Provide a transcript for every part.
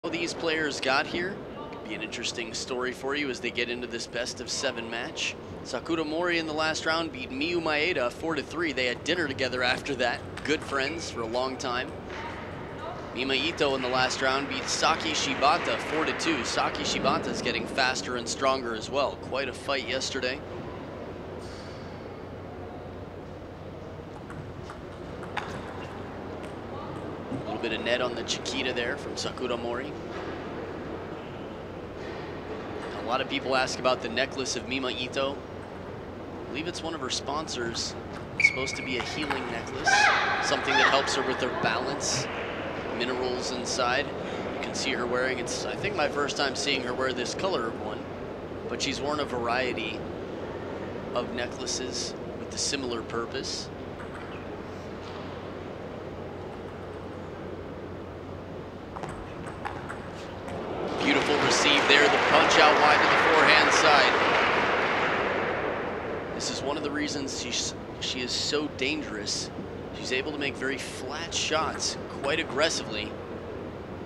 These players got here. Could be an interesting story for you as they get into this best-of-7 match. Sakura Mori in the last round beat Miyu Maeda 4-3. They had dinner together after that. Good friends for a long time. Mima Ito in the last round beat Saki Shibata 4-2. Saki Shibata is getting faster and stronger as well. Quite a fight yesterday. A little bit of net on the Chiquita there from Sakura Mori. A lot of people ask about the necklace of Mima Ito. I believe it's one of her sponsors. It's supposed to be a healing necklace, something that helps her with her balance. Minerals inside. You can see her wearing, it's I think my first time seeing her wear this color of one, but she's worn a variety of necklaces with a similar purpose. Beautiful receive there, the punch out wide to the forehand side. This is one of the reasons she is so dangerous. She's able to make very flat shots quite aggressively.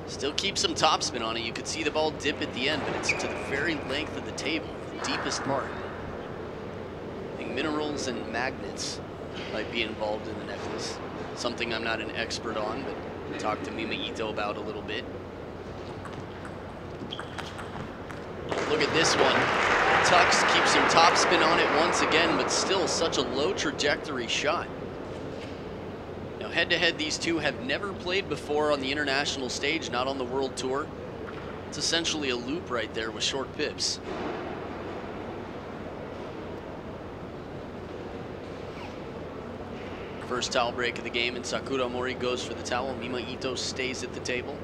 Still keeps some topspin on it. You could see the ball dip at the end, but it's to the very length of the table, the deepest part. I think minerals and magnets might be involved in the necklace. Something I'm not an expert on, but I talked to Mima Ito about a little bit. Look at this one. Tux keeps some topspin on it once again, but still such a low trajectory shot. Head-to-head, these two have never played before on the international stage, not on the world tour. It's essentially a loop right there with short pips. First towel break of the game, and Sakura Mori goes for the towel. Mima Ito stays at the table.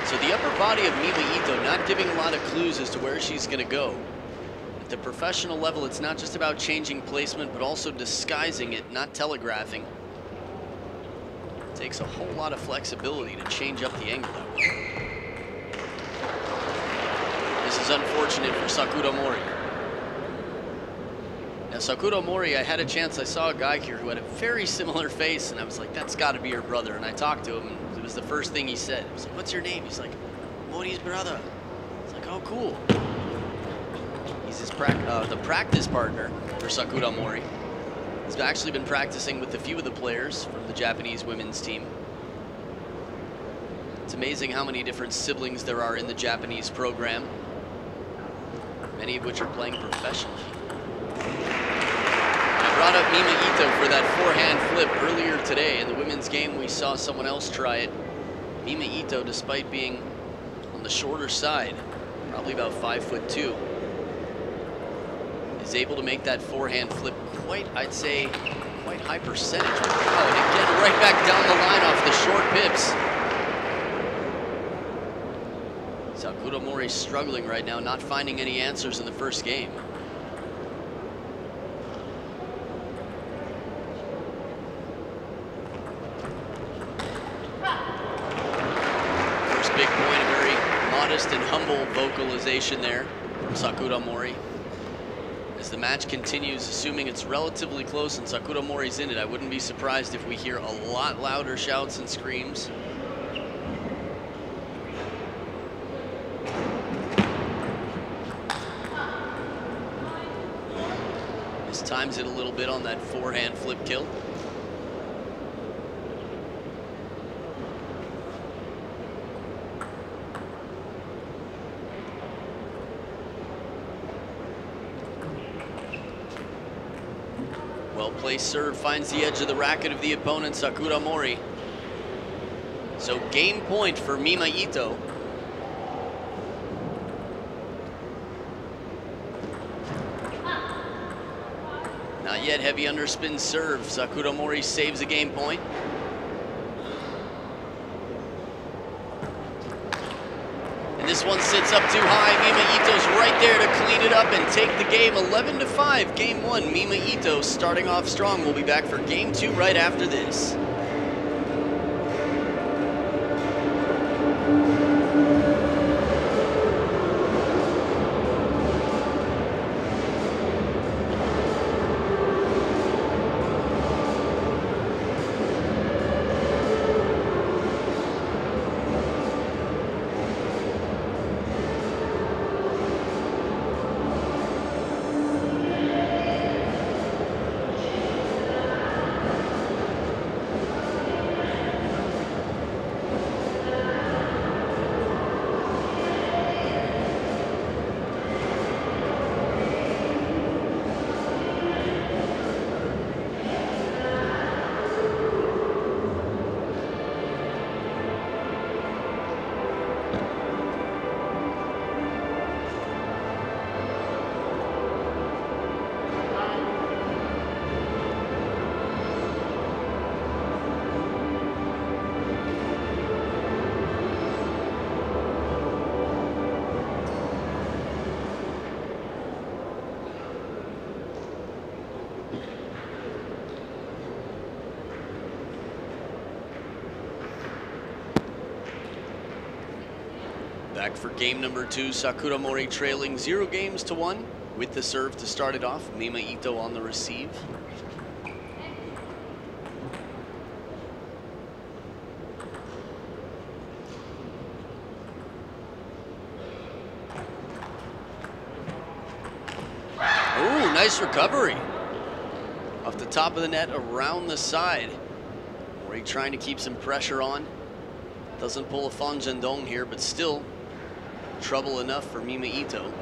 So the upper body of Mima Ito not giving a lot of clues as to where she's going to go. At the professional level, it's not just about changing placement, but also disguising it, not telegraphing. It takes a whole lot of flexibility to change up the angle that way. This is unfortunate for Sakura Mori. Now, Sakura Mori, I had a chance, I saw a guy here who had a very similar face, and I was like, that's got to be her brother. And I talked to him, and it was the first thing he said. I was like, what's your name? He's like, Mori's brother. It's like, oh, cool. He's his the practice partner for Sakura Mori. He's actually been practicing with a few of the players from the Japanese women's team. It's amazing how many different siblings there are in the Japanese program, many of which are playing professionally. I brought up Mima Ito for that forehand flip earlier today. In the women's game, we saw someone else try it. Mima Ito, despite being on the shorter side, probably about 5'2", is able to make that forehand flip quite, I'd say, quite high percentage. Oh, and again, right back down the line off the short pips. Sakura Mori struggling right now, not finding any answers in the first game. First big point, a very modest and humble vocalization there from Sakura Mori. As the match continues, assuming it's relatively close and Sakura Mori's in it, I wouldn't be surprised if we hear a lot louder shouts and screams. Times it a little bit on that forehand flip kill. Well placed serve finds the edge of the racket of the opponent, Sakura Mori. So game point for Mima Ito. Not yet, heavy underspin serve. Sakura Mori saves a game point. And this one sits up too high. Mima Ito's right there to clean it up and take the game 11-5. Game 1, Mima Ito starting off strong. We'll be back for game 2 right after this. Back for game number 2, Sakura Mori trailing 0-1 with the serve to start it off. Mima Ito on the receive. Oh, nice recovery. Off the top of the net, around the side. Mori trying to keep some pressure on. Doesn't pull a Fan Zhendong here, but still trouble enough for Mima Ito.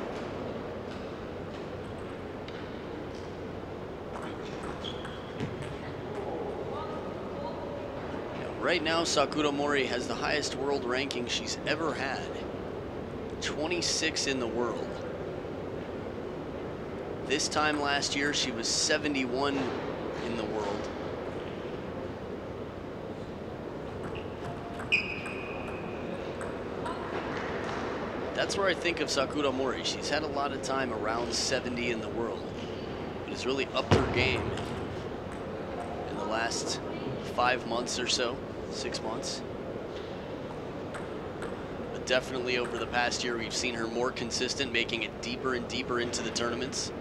Right now, Sakura Mori has the highest world ranking she's ever had. 26 in the world. This time last year, she was 71 in the world. That's where I think of Sakura Mori. She's had a lot of time around 70 in the world, but has really upped her game in the last 5 months or so, 6 months. But definitely over the past year, we've seen her more consistent, making it deeper and deeper into the tournaments.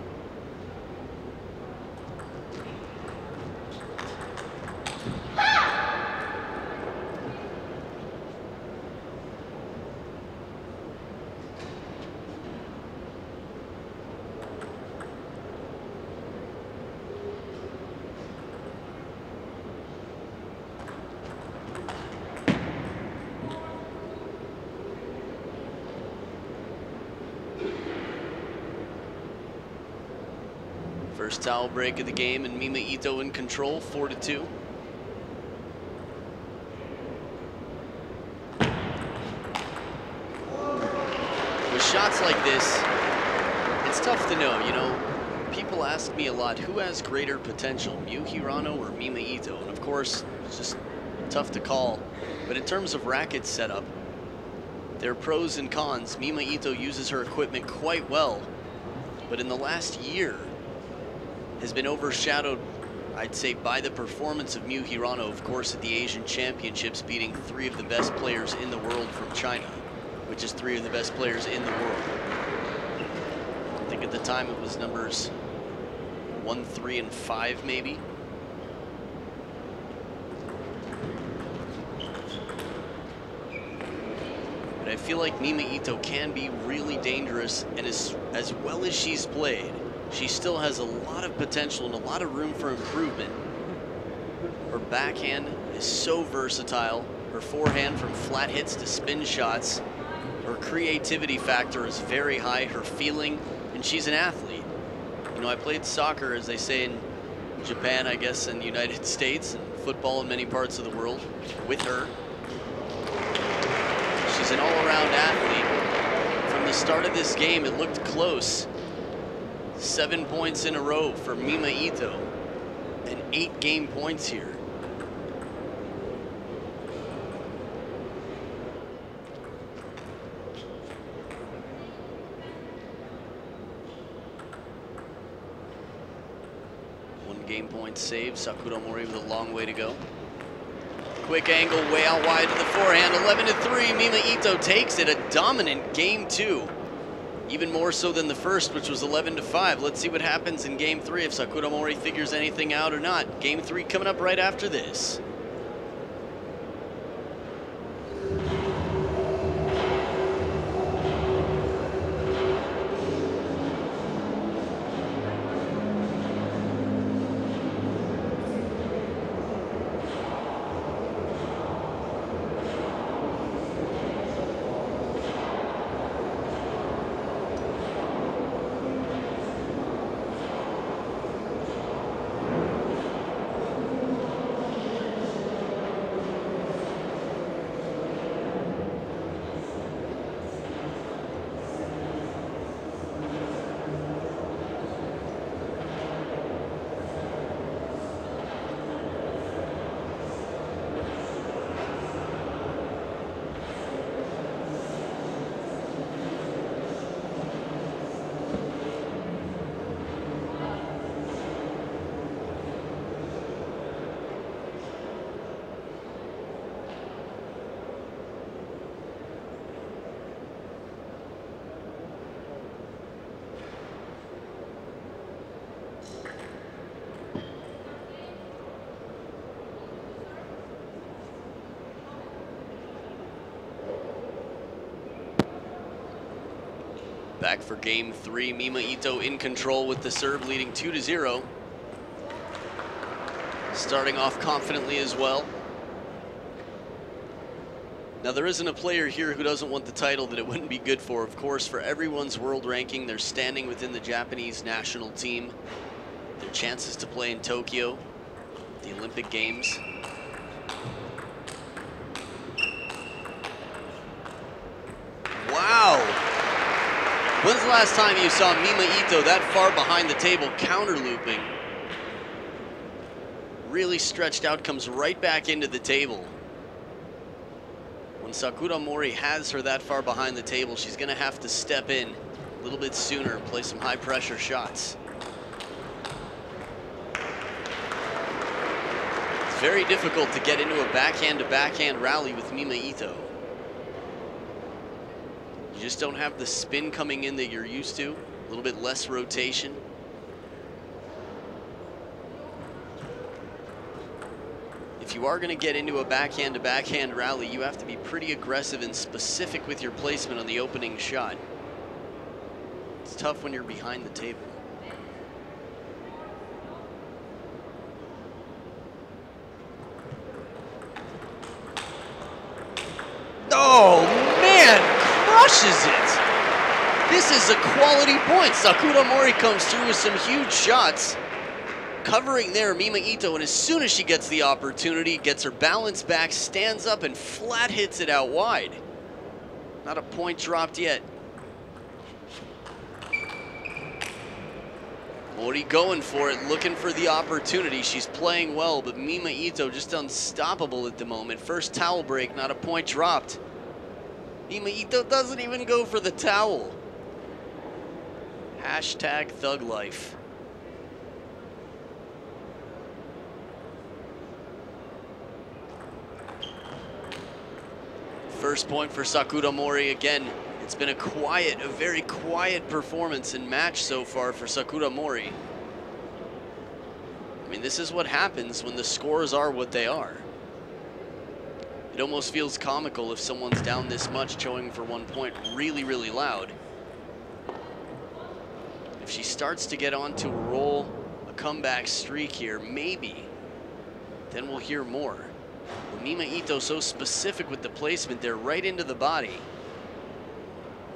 First towel break of the game, and Mima Ito in control, 4-2. With shots like this, it's tough to know, you know. People ask me a lot, who has greater potential, Miu Hirano or Mima Ito? And of course, it's just tough to call. But in terms of racket setup, there are pros and cons. Mima Ito uses her equipment quite well, but in the last year, has been overshadowed, I'd say, by the performance of Miu Hirano, of course, at the Asian Championships, beating 3 of the best players in the world from China, which is 3 of the best players in the world. I think at the time it was numbers 1, 3, and 5, maybe. But I feel like Mima Ito can be really dangerous, and as well as she's played, she still has a lot of potential and a lot of room for improvement. Her backhand is so versatile. Her forehand, from flat hits to spin shots. Her creativity factor is very high. Her feeling, and she's an athlete. You know, I played soccer, as they say in Japan, I guess, in the United States, and football in many parts of the world with her. She's an all-around athlete. From the start of this game, it looked close. 7 points in a row for Mima Ito, and 8 game points here. One game point save. Sakura Mori with a long way to go. Quick angle way out wide to the forehand. 11-3. Mima Ito takes it. A dominant game 2. Even more so than the first, which was 11-5. Let's see what happens in game 3, if Sakura Mori figures anything out or not. Game 3 coming up right after this. Back for game 3, Mima Ito in control with the serve, leading 2-0. Starting off confidently as well. Now, there isn't a player here who doesn't want the title that it wouldn't be good for. Of course, for everyone's world ranking, they're standing within the Japanese national team. Their chances to play in Tokyo, the Olympic Games. Wow! When's the last time you saw Mima Ito that far behind the table counter looping? Really stretched out, comes right back into the table. When Sakura Mori has her that far behind the table, she's going to have to step in a little bit sooner and play some high pressure shots. It's very difficult to get into a backhand-to-backhand rally with Mima Ito. You just don't have the spin coming in that you're used to, a little bit less rotation. If you are going to get into a backhand-to-backhand rally, you have to be pretty aggressive and specific with your placement on the opening shot. It's tough when you're behind the table. Oh, man, crushes it. This is a quality point. Sakura Mori comes through with some huge shots. Covering there, Mima Ito, and as soon as she gets the opportunity, gets her balance back, stands up and flat hits it out wide. Not a point dropped yet. Mori going for it, looking for the opportunity. She's playing well, but Mima Ito just unstoppable at the moment. First towel break, not a point dropped. Mima Ito doesn't even go for the towel. Hashtag thug life. First point for Sakura Mori. Again, it's been a very quiet performance and match so far for Sakura Mori. I mean, this is what happens when the scores are what they are. It almost feels comical if someone's down this much, showing for 1 point really, really loud. If she starts to get onto a roll, a comeback streak here, maybe, then we'll hear more. But Mima Ito so specific with the placement there, right into the body.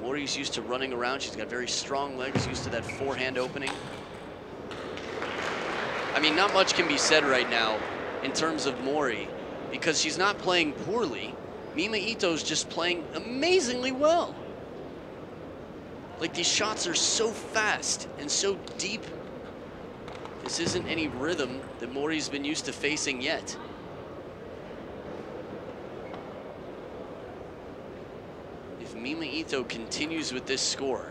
Mori's used to running around. She's got very strong legs, used to that forehand opening. I mean, not much can be said right now in terms of Mori, because she's not playing poorly. Mima Ito's just playing amazingly well. Like, these shots are so fast and so deep. This isn't any rhythm that Mori's been used to facing yet. If Mima Ito continues with this score,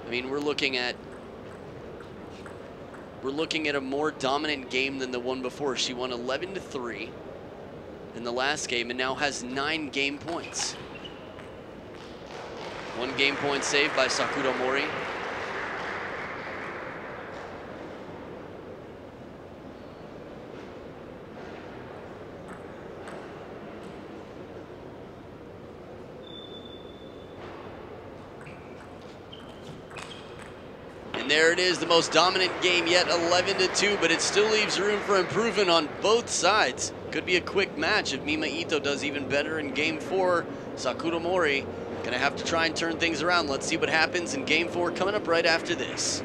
I mean, we're looking at a more dominant game than the one before. She won 11-3 in the last game and now has 9 game points. 1 game point saved by Sakura Mori. And there it is, the most dominant game yet, 11-2, but it still leaves room for improvement on both sides. Could be a quick match if Mima Ito does even better in game 4. Sakura Mori gonna have to try and turn things around. Let's see what happens in game 4 coming up right after this.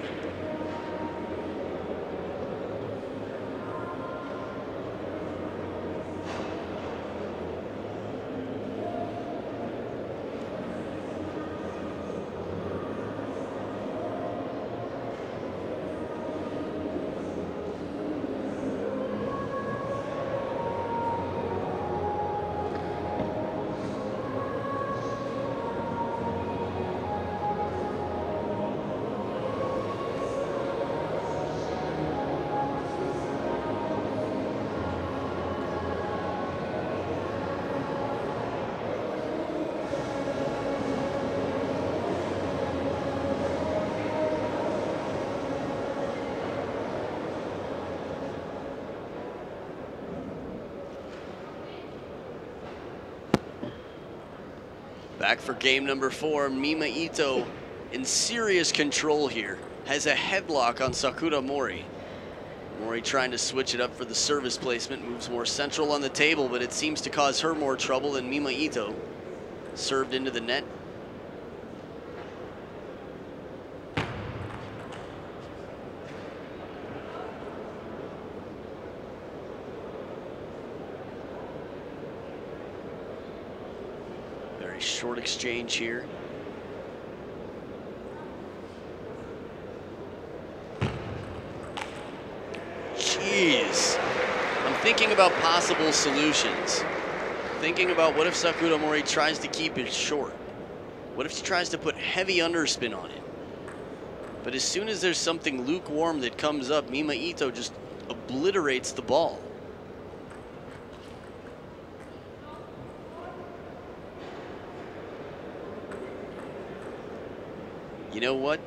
Back for game number 4, Mima Ito in serious control here. Has a headlock on Sakura Mori. Mori trying to switch it up for the service placement. Moves more central on the table, but it seems to cause her more trouble than Mima Ito. Served into the net. Very short exchange here. Jeez. I'm thinking about possible solutions. Thinking about what if Sakura Mori tries to keep it short? What if she tries to put heavy underspin on it? But as soon as there's something lukewarm that comes up, Mima Ito just obliterates the ball. You know what?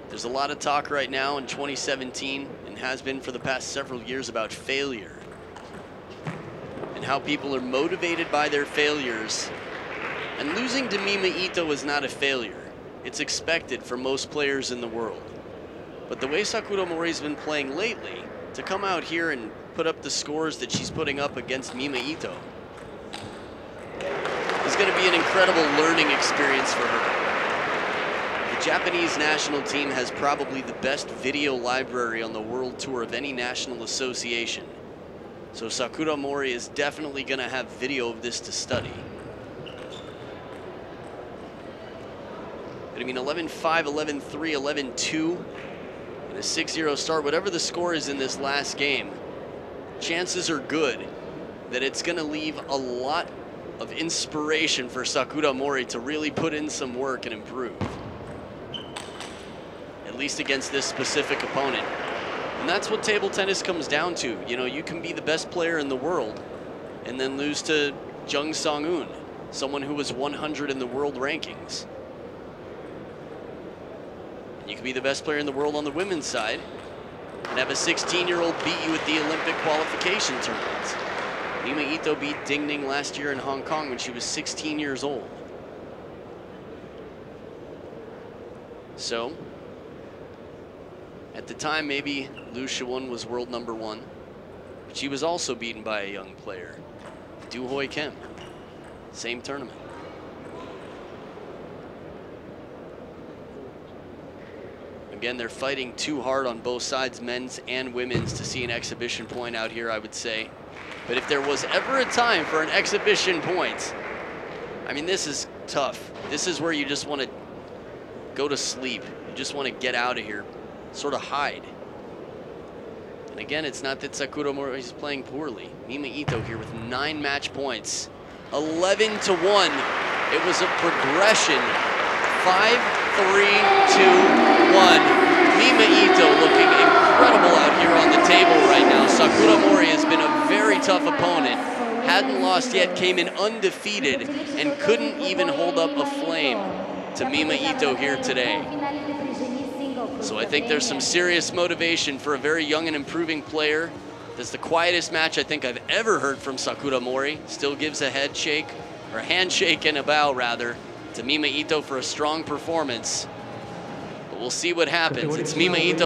There's a lot of talk right now in 2017, and has been for the past several years, about failure. And how people are motivated by their failures. And losing to Mima Ito is not a failure. It's expected for most players in the world. But the way Sakura Mori's been playing lately, to come out here and put up the scores that she's putting up against Mima Ito, is going to be an incredible learning experience for her. The Japanese national team has probably the best video library on the world tour of any national association. So Sakura Mori is definitely going to have video of this to study. But I mean, 11-5, 11-3, 11-2, and a 6-0 start. Whatever the score is in this last game, chances are good that it's going to leave a lot of inspiration for Sakura Mori to really put in some work and improve. At least against this specific opponent. And that's what table tennis comes down to. You know, you can be the best player in the world and then lose to Jung Song-un, someone who was 100 in the world rankings. And you can be the best player in the world on the women's side and have a 16-year-old beat you at the Olympic qualification tournament. Mima Ito beat Ding Ning last year in Hong Kong when she was 16 years old. So, at the time, maybe Liu Shiwen was world #1, but she was also beaten by a young player, Du Hoi Kim, same tournament. Again, they're fighting too hard on both sides, men's and women's, to see an exhibition point out here, I would say. But if there was ever a time for an exhibition point, I mean, this is tough. This is where you just want to go to sleep. You just want to get out of here. Sort of hide. And again, it's not that Sakura Mori is playing poorly. Mima Ito here with 9 match points. 11-1. It was a progression. 5, 3, 2, 1. Mima Ito looking incredible out here on the table right now. Sakura Mori has been a very tough opponent. Hadn't lost yet, came in undefeated, and couldn't even hold up a flame to Mima Ito here today. So I think there's some serious motivation for a very young and improving player. That's the quietest match I think I've ever heard from Sakura Mori. Still gives a head shake, or a handshake and a bow rather, to Mima Ito for a strong performance. But we'll see what happens. It's Mima Ito.